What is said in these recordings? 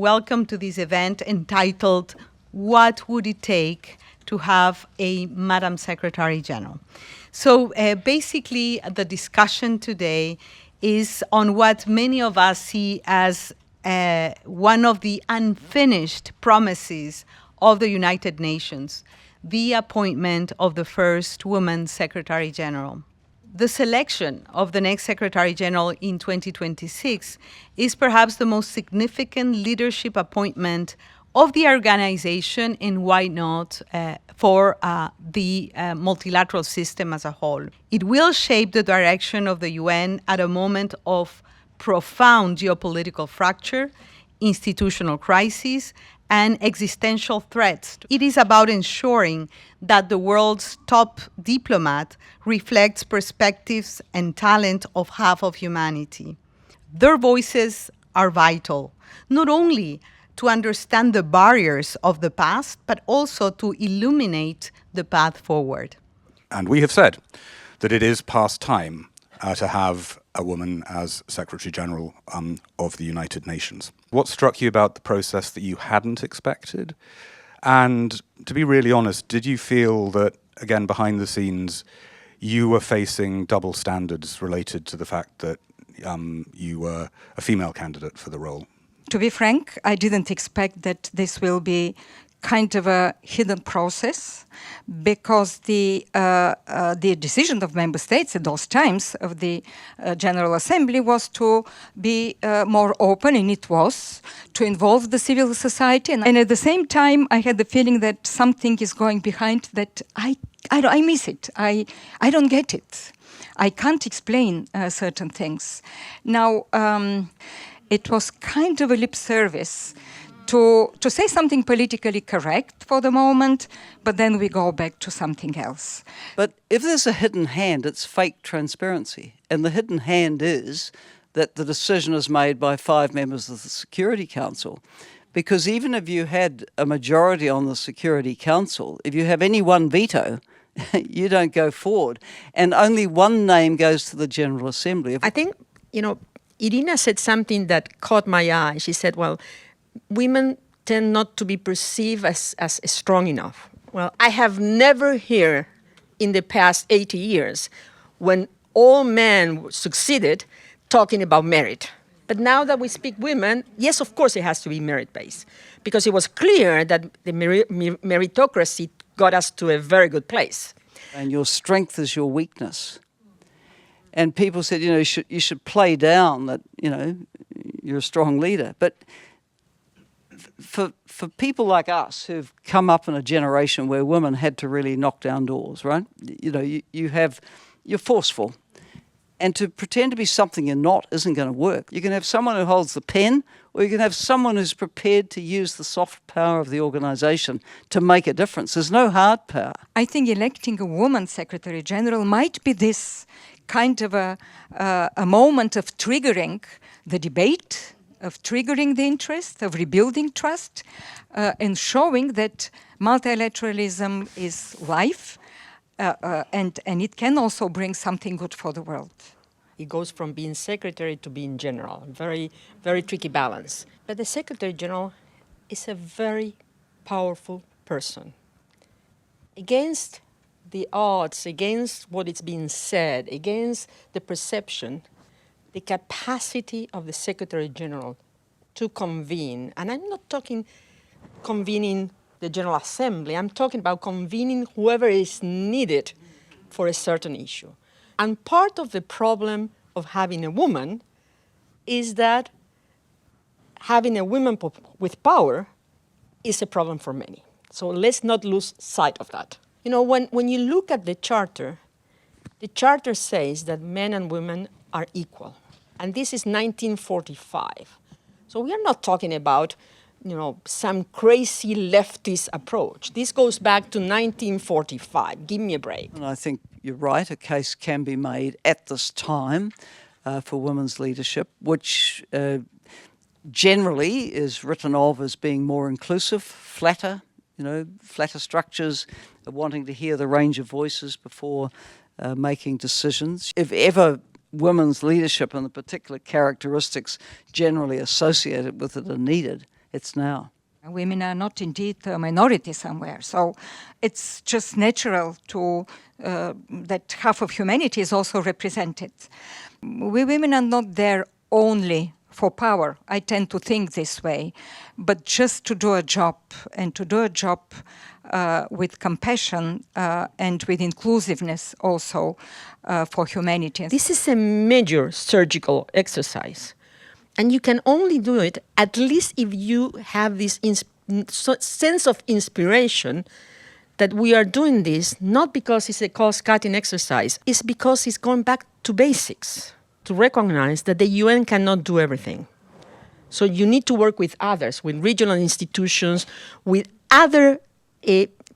welcome to this event entitled, What Would It Take to Have a Madam Secretary General? So basically, the discussion today is on what many of us see as one of the unfinished promises of the United Nations, the appointment of the first woman Secretary General. The selection of the next Secretary General in 2026 is perhaps the most significant leadership appointment of the organization, and why not for the multilateral system as a whole. It will shape the direction of the UN at a moment of profound geopolitical fracture, institutional crisis, and existential threats. It is about ensuring that the world's top diplomat reflects perspectives and talent of half of humanity. Their voices are vital, not only to understand the barriers of the past, but also to illuminate the path forward. And we have said that it is past time to have a woman as Secretary General of the United Nations. What struck you about the process that you hadn't expected? And to be really honest, did you feel that, again, behind the scenes, you were facing double standards related to the fact that you were a female candidate for the role? To be frank, I didn't expect that this will be kind of a hidden process, because the decision of member states at those times of the General Assembly was to be more open, and it was, to involve the civil society. And at the same time, I had the feeling that something is going behind that I miss it. I don't get it. I can't explain certain things. Now, it was kind of a lip service to say something politically correct for the moment, but then we go back to something else. But if there's a hidden hand, it's fake transparency. And the hidden hand is that the decision is made by 5 members of the Security Council. Because even if you had a majority on the Security Council, if you have any one veto, you don't go forward. And only one name goes to the General Assembly. I think, Irina said something that caught my eye. She said, well, women tend not to be perceived as strong enough. Well, I have never heard in the past 80 years when all men succeeded talking about merit. But now that we speak women, yes, of course it has to be merit-based, because it was clear that the meritocracy got us to a very good place. And your strength is your weakness. And people said, you should play down that, you're a strong leader. But for people like us who've come up in a generation where women had to really knock down doors, right? You're forceful. And to pretend to be something you're not isn't going to work. You can have someone who holds the pen, or you can have someone who's prepared to use the soft power of the organisation to make a difference. There's no hard power. I think electing a woman Secretary General might be this kind of a moment of triggering the debate, of triggering the interest, of rebuilding trust, and showing that multilateralism is life, and it can also bring something good for the world. It goes from being secretary to being general. Very, very tricky balance. But the Secretary General is a very powerful person. Against the odds, against what is being said, against the perception, the capacity of the Secretary General to convene, and I'm not talking convening the General Assembly, I'm talking about convening whoever is needed for a certain issue. And part of the problem of having a woman is that having a woman with power is a problem for many. So let's not lose sight of that. When you look at the charter says that men and women are equal. And this is 1945. So we are not talking about, some crazy leftist approach. This goes back to 1945. Give me a break. And I think you're right. A case can be made at this time for women's leadership, which generally is written of as being more inclusive, flatter structures, wanting to hear the range of voices before making decisions. If ever women's leadership and the particular characteristics generally associated with it are needed, It's now. Women are not indeed a minority somewhere, so it's just natural to that half of humanity is also represented. We women are not there only for power. I tend to think this way, but just to do a job, and to do a job with compassion and with inclusiveness also for humanity. This is a major surgical exercise. And you can only do it at least if you have this sense of inspiration that we are doing this not because it's a cost-cutting exercise, it's because it's going back to basics, to recognize that the UN cannot do everything. So you need to work with others, with regional institutions, with other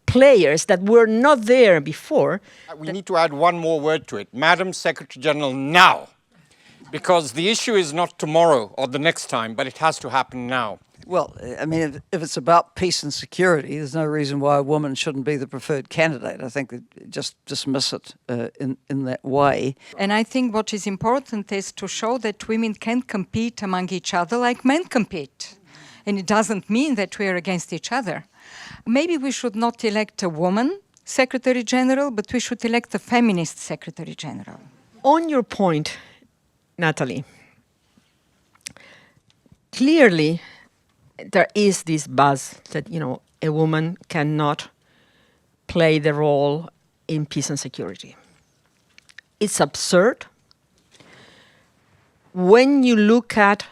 players that were not there before. We need to add one more word to it. Madam Secretary General, now. Because the issue is not tomorrow or the next time, but it has to happen now. Well, I mean, if it's about peace and security, there's no reason why a woman shouldn't be the preferred candidate. I think that just dismiss it in that way. And I think what is important is to show that women can compete among each other like men compete. And it doesn't mean that we are against each other. Maybe we should not elect a woman Secretary General, but we should elect a feminist Secretary General. On your point, Natalie, clearly there is this buzz that, you know, a woman cannot play the role in peace and security. It's absurd. When you look at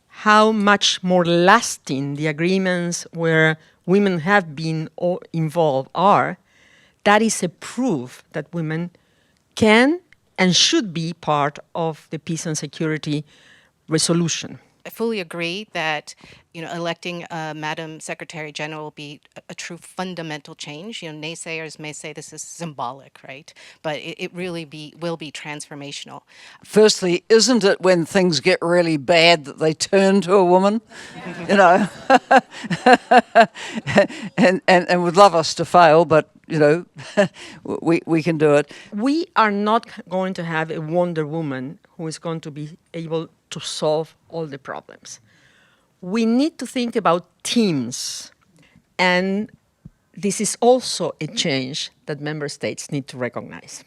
how much more lasting the agreements where women have been involved are, that is a proof that women can and should be part of the peace and security resolution. I fully agree that, you know, electing a Madam Secretary General will be a true fundamental change. You know, naysayers may say this is symbolic, right? But it really will be transformational. Firstly, isn't it when things get really bad that they turn to a woman? You know, and would love us to fail, but you know, we can do it. We are not going to have a Wonder Woman who is going to be able to solve all the problems. We need to think about teams, and this is also a change that member states need to recognize.